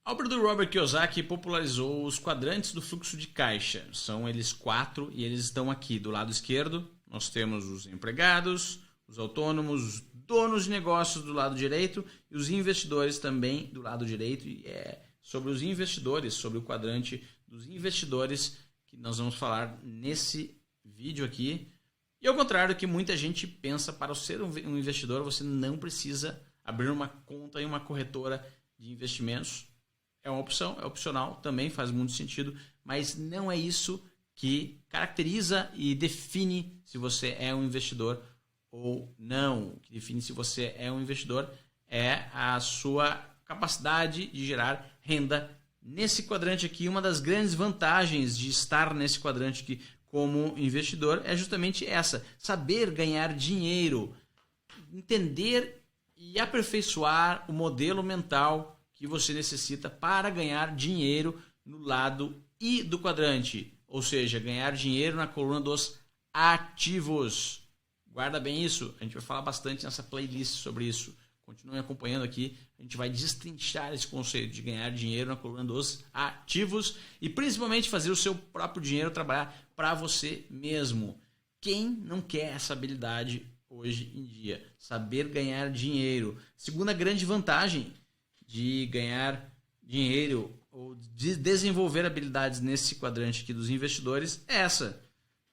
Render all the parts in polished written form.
A obra do Robert Kiyosaki popularizou os quadrantes do fluxo de caixa. São eles 4 e eles estão aqui do lado esquerdo. Nós temos os empregados, os autônomos, os donos de negócios do lado direito e os investidores também do lado direito. E é sobre os investidores, sobre o quadrante dos investidores que nós vamos falar nesse vídeo aqui. E ao contrário do que muita gente pensa, para ser um investidor você não precisa abrir uma conta em uma corretora de investimentos. É uma opção, é opcional, também faz muito sentido, mas não é isso que caracteriza e define se você é um investidor ou não. O que define se você é um investidor é a sua capacidade de gerar renda nesse quadrante aqui. Uma das grandes vantagens de estar nesse quadrante aqui como investidor é justamente essa: saber ganhar dinheiro, entender e aperfeiçoar o modelo mental que você necessita para ganhar dinheiro no lado I do quadrante, ou seja, ganhar dinheiro na coluna dos ativos. Guarda bem isso, a gente vai falar bastante nessa playlist sobre isso. Continue acompanhando aqui, a gente vai destrinchar esse conceito de ganhar dinheiro na coluna dos ativos e principalmente fazer o seu próprio dinheiro trabalhar para você mesmo. Quem não quer essa habilidade hoje em dia? Saber ganhar dinheiro. Segunda grande vantagem de ganhar dinheiro ou de desenvolver habilidades nesse quadrante aqui dos investidores é essa: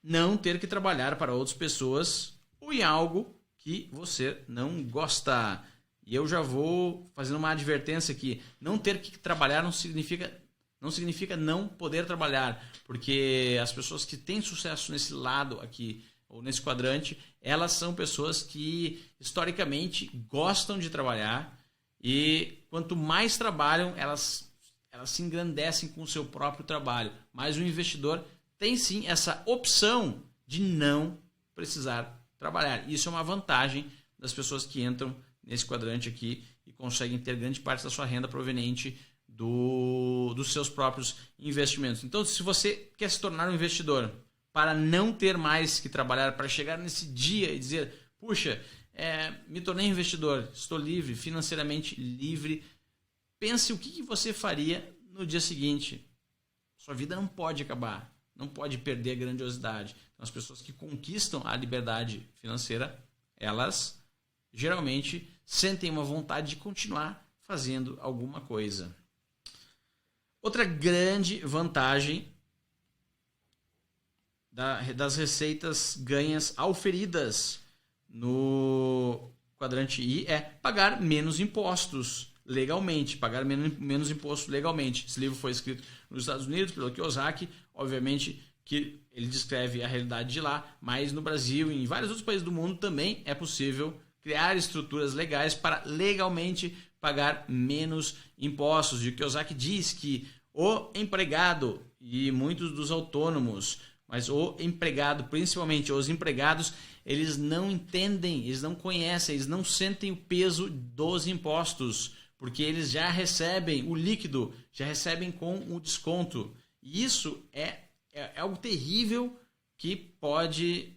não ter que trabalhar para outras pessoas ou em algo que você não gosta. E eu já vou fazendo uma advertência aqui: não ter que trabalhar não significa não poder trabalhar, porque as pessoas que têm sucesso nesse lado aqui ou nesse quadrante, elas são pessoas que historicamente gostam de trabalhar. E quanto mais trabalham, elas se engrandecem com o seu próprio trabalho. Mas o investidor tem sim essa opção de não precisar trabalhar. Isso é uma vantagem das pessoas que entram nesse quadrante aqui e conseguem ter grande parte da sua renda proveniente dos seus próprios investimentos. Então, se você quer se tornar um investidor para não ter mais que trabalhar, para chegar nesse dia e dizer: puxa, me tornei investidor, estou livre, financeiramente livre. Pense o que você faria no dia seguinte. Sua vida não pode acabar, não pode perder a grandiosidade. Então, as pessoas que conquistam a liberdade financeira, elas geralmente sentem uma vontade de continuar fazendo alguma coisa. Outra grande vantagem das receitas ganhas auferidas no quadrante I é pagar menos impostos legalmente. Pagar menos imposto legalmente. Esse livro foi escrito nos Estados Unidos pelo Kiyosaki. Obviamente que ele descreve a realidade de lá, mas no Brasil e em vários outros países do mundo também é possível criar estruturas legais para legalmente pagar menos impostos. E o Kiyosaki diz que o empregado e muitos dos autônomos, mas o empregado, principalmente os empregados, eles não entendem, eles não conhecem, eles não sentem o peso dos impostos, porque eles já recebem o líquido, já recebem com o desconto. E isso é algo terrível que pode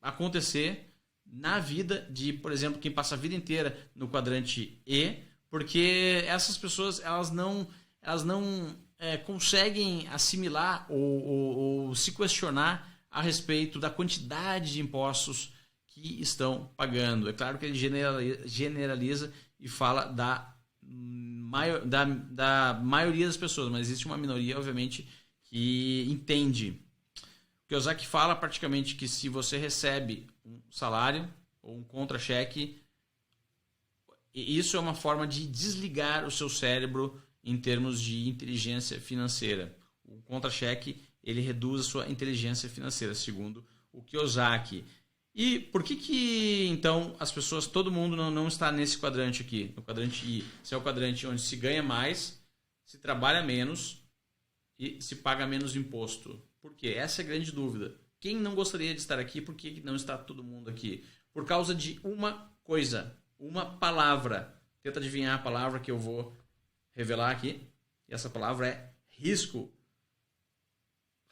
acontecer na vida de, por exemplo, quem passa a vida inteira no quadrante E, porque essas pessoas elas não conseguem assimilar ou se questionar a respeito da quantidade de impostos que estão pagando. É claro que ele generaliza e fala da maioria das pessoas, mas existe uma minoria, obviamente, que entende. O Kiyosaki fala praticamente que se você recebe um salário ou um contra-cheque, isso é uma forma de desligar o seu cérebro em termos de inteligência financeira. O contra-cheque, ele reduz a sua inteligência financeira, segundo o Kiyosaki. E por que então as pessoas, todo mundo não está nesse quadrante aqui, no quadrante I? Esse é o quadrante onde se ganha mais, se trabalha menos e se paga menos imposto. Por quê? Essa é a grande dúvida. Quem não gostaria de estar aqui? Por que não está todo mundo aqui? Por causa de uma coisa, uma palavra. Tenta adivinhar a palavra que eu vou revelar aqui. E essa palavra é risco.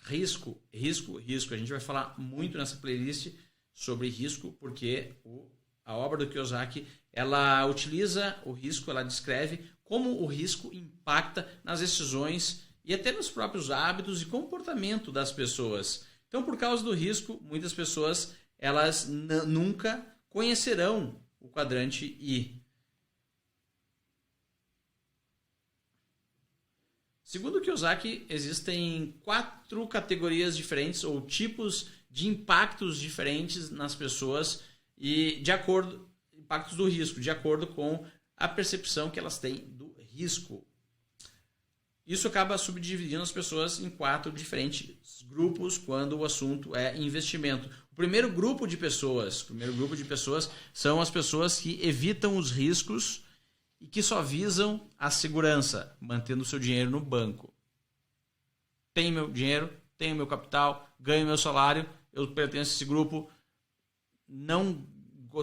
Risco, risco, risco. A gente vai falar muito nessa playlist sobre risco, porque o a obra do Kiyosaki, ela utiliza o risco, ela descreve como o risco impacta nas decisões e até nos próprios hábitos e comportamento das pessoas. Então, por causa do risco, muitas pessoas elas nunca conhecerão o quadrante I. Segundo Kiyosaki, existem 4 categorias diferentes ou tipos de impactos diferentes nas pessoas e impactos do risco, de acordo com a percepção que elas têm do risco. Isso acaba subdividindo as pessoas em 4 diferentes grupos quando o assunto é investimento. O primeiro grupo de pessoas são as pessoas que evitam os riscos e que só visam a segurança, mantendo o seu dinheiro no banco. Tenho meu dinheiro, tenho meu capital, ganho meu salário, eu pertenço a esse grupo, não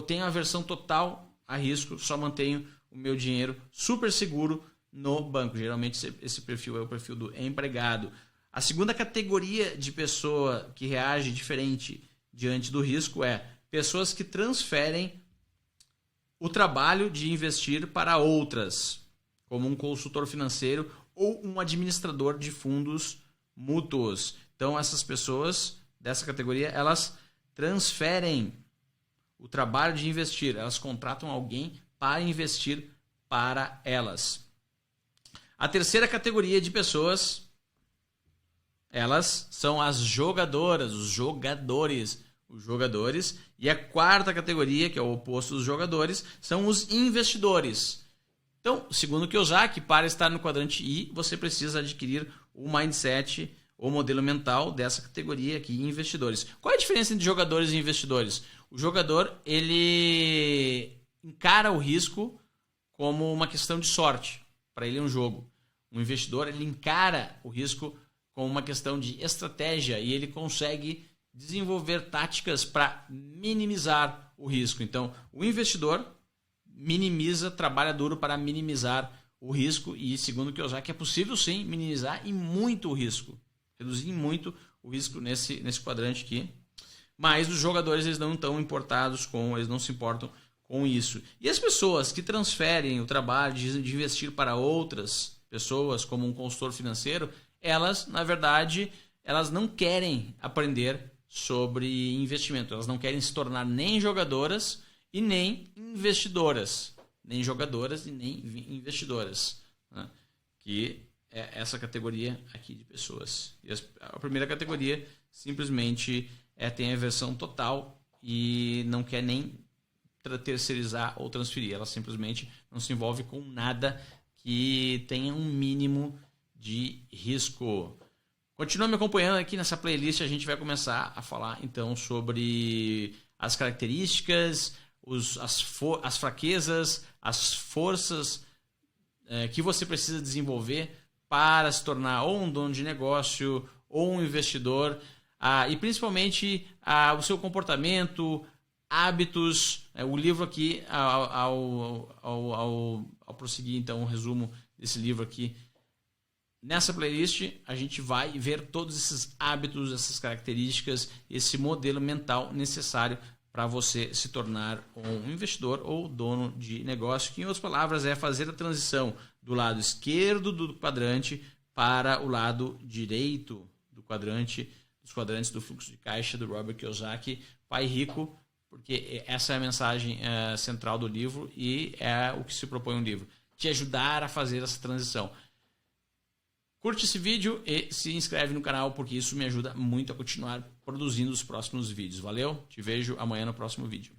tenho aversão total a risco, só mantenho o meu dinheiro super seguro no banco. Geralmente esse perfil é o perfil do empregado. A segunda categoria de pessoa que reage diferente diante do risco é pessoas que transferem o trabalho de investir para outras, como um consultor financeiro ou um administrador de fundos mútuos. Então, essas pessoas dessa categoria, elas transferem o trabalho de investir, elas contratam alguém para investir para elas. A terceira categoria de pessoas, elas são as jogadoras, os jogadores. E a quarta categoria, que é o oposto dos jogadores, são os investidores. Então, segundo Kiyosaki, para estar no quadrante I, você precisa adquirir o mindset, o modelo mental dessa categoria aqui, investidores. Qual é a diferença entre jogadores e investidores? O jogador, ele encara o risco como uma questão de sorte. Para ele é um jogo. Um investidor, ele encara o risco como uma questão de estratégia e ele consegue desenvolver táticas para minimizar o risco. Então, o investidor trabalha duro para minimizar o risco e, segundo Kiyosaki, é possível sim minimizar e muito o risco. Reduzir muito o risco nesse quadrante aqui. Mas os jogadores, eles não estão importados eles não se importam com isso. E as pessoas que transferem o trabalho de investir para outras pessoas, como um consultor financeiro, elas, na verdade, elas não querem aprender sobre investimento. Elas não querem se tornar nem jogadoras e nem investidoras. Nem jogadoras e nem investidoras. Né? Que é essa categoria aqui de pessoas. E a primeira categoria simplesmente tem aversão total e não quer nem terceirizar ou transferir. Ela simplesmente não se envolve com nada que tenha um mínimo de risco. Continua me acompanhando aqui nessa playlist. A gente vai começar a falar então sobre as características, as fraquezas, as forças que você precisa desenvolver para se tornar ou um dono de negócio ou um investidor, e principalmente o seu comportamento, hábitos. O livro aqui, ao prosseguir então o resumo desse livro aqui, nessa playlist a gente vai ver todos esses hábitos, essas características, esse modelo mental necessário para você se tornar um investidor ou dono de negócio, que em outras palavras é fazer a transição do lado esquerdo do quadrante para o lado direito do quadrante, dos quadrantes do fluxo de caixa do Robert Kiyosaki, Pai Rico, porque essa é a mensagem central do livro e é o que se propõe o livro, te ajudar a fazer essa transição. Curte esse vídeo e se inscreve no canal, porque isso me ajuda muito a continuar produzindo os próximos vídeos. Valeu? Te vejo amanhã no próximo vídeo.